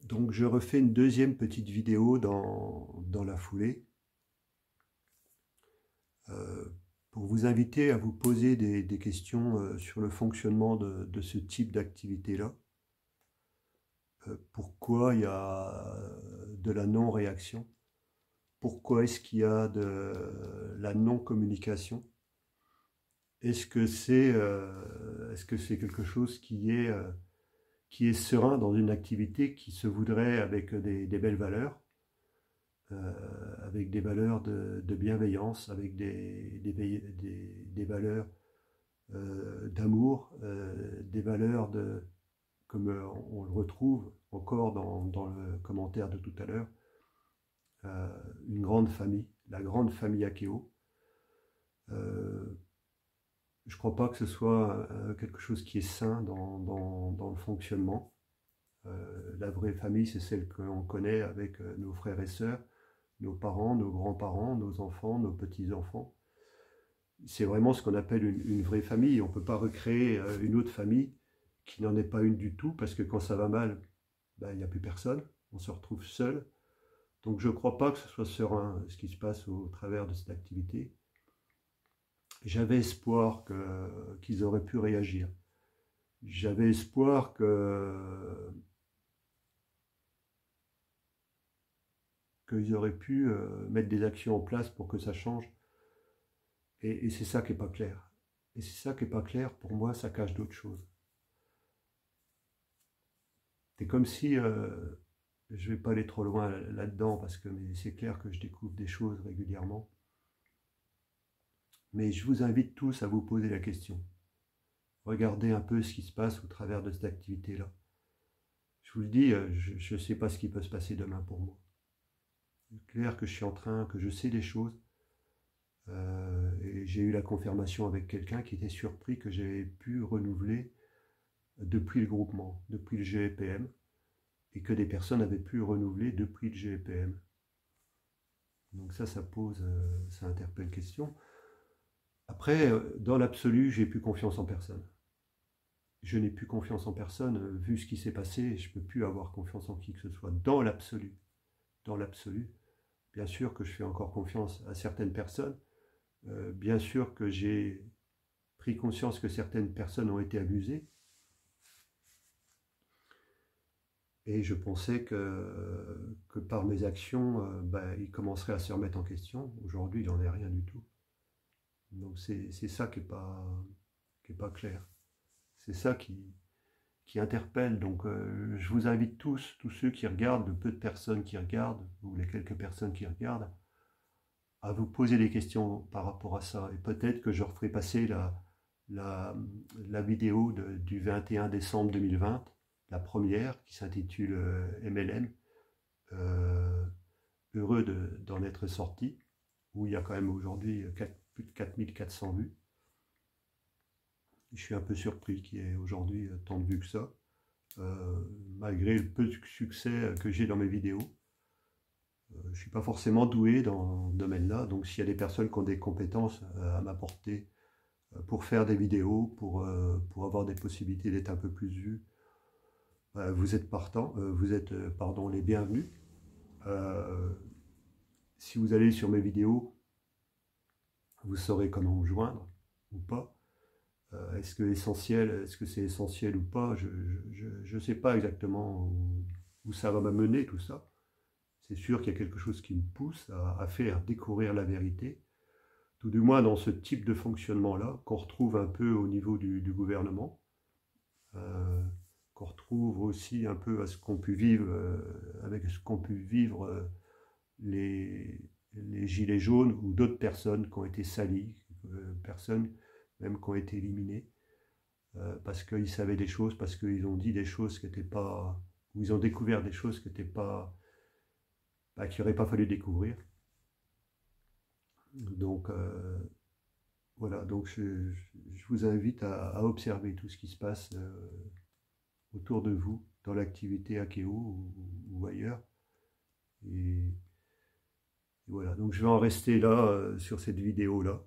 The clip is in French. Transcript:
Donc je refais une deuxième petite vidéo dans la foulée pour vous inviter à vous poser des questions sur le fonctionnement de ce type d'activité-là. Pourquoi il y a de la non-réaction? Pourquoi est-ce qu'il y a de la non-communication? Est-ce que c'est quelque chose qui est serein dans une activité qui se voudrait avec des belles valeurs, avec des valeurs de bienveillance, avec des valeurs d'amour, des valeurs comme on le retrouve encore dans le commentaire de tout à l'heure, une grande famille, la grande famille Akeo. Je ne crois pas que ce soit quelque chose qui est sain dans le fonctionnement. La vraie famille, c'est celle qu'on connaît avec nos frères et sœurs, nos parents, nos grands-parents, nos enfants, nos petits-enfants. C'est vraiment ce qu'on appelle une vraie famille. On ne peut pas recréer une autre famille qui n'en est pas une du tout, parce que quand ça va mal, ben, il n'y a plus personne, on se retrouve seul. Donc je ne crois pas que ce soit serein ce qui se passe au travers de cette activité. J'avais espoir qu'ils auraient pu réagir. J'avais espoir qu'ils auraient pu mettre des actions en place pour que ça change. Et c'est ça qui n'est pas clair. Et c'est ça qui n'est pas clair, pour moi, ça cache d'autres choses. C'est comme si, je ne vais pas aller trop loin là-dedans, parce que c'est clair que je découvre des choses régulièrement. Mais je vous invite tous à vous poser la question. Regardez un peu ce qui se passe au travers de cette activité-là. Je vous le dis, je ne sais pas ce qui peut se passer demain pour moi. C'est clair que je sais des choses. Et j'ai eu la confirmation avec quelqu'un qui était surpris que j'avais pu renouveler depuis le groupement, depuis le GEPM, et que des personnes avaient pu renouveler depuis le GEPM. Donc ça interpelle question. Après, dans l'absolu, j'ai plus confiance en personne. Je n'ai plus confiance en personne, vu ce qui s'est passé, je ne peux plus avoir confiance en qui que ce soit, dans l'absolu. Dans l'absolu. Bien sûr que je fais encore confiance à certaines personnes, bien sûr que j'ai pris conscience que certaines personnes ont été abusées, et je pensais que par mes actions, ils commenceraient à se remettre en question. Aujourd'hui, il n'en est rien du tout. Donc c'est ça qui n'est pas clair. C'est ça qui interpelle. Donc je vous invite tous ceux qui regardent, le peu de personnes qui regardent, ou les quelques personnes qui regardent, à vous poser des questions par rapport à ça. Et peut-être que je referai passer la vidéo du 21 décembre 2020, la première, qui s'intitule MLM, heureux d'en être sorti, où il y a quand même aujourd'hui plus de 4400 vues. Je suis un peu surpris qu'il y ait aujourd'hui tant de vues que ça, malgré le peu de succès que j'ai dans mes vidéos. Je ne suis pas forcément doué dans ce domaine-là, donc s'il y a des personnes qui ont des compétences à m'apporter pour faire des vidéos, pour avoir des possibilités d'être un peu plus vus, vous êtes les bienvenus. Si vous allez sur mes vidéos, vous saurez comment me joindre ou pas. Est-ce que c'est essentiel ou pas? Je ne sais pas exactement où ça va m'amener tout ça. C'est sûr qu'il y a quelque chose qui me pousse à faire découvrir la vérité, tout du moins dans ce type de fonctionnement-là, qu'on retrouve un peu au niveau du gouvernement, qu'on retrouve aussi un peu à ce qu'ont pu vivre, avec ce qu'ont pu vivre les gilets jaunes ou d'autres personnes qui ont été salies, personnes même qui ont été éliminées, parce qu'ils savaient des choses, parce qu'ils ont dit des choses qui n'étaient pas, ou ils ont découvert des choses qui n'étaient pas, qu'il n'aurait pas fallu découvrir. Donc voilà, donc je vous invite à observer tout ce qui se passe autour de vous, dans l'activité Akeo ou ailleurs. Et voilà, donc je vais en rester là sur cette vidéo-là.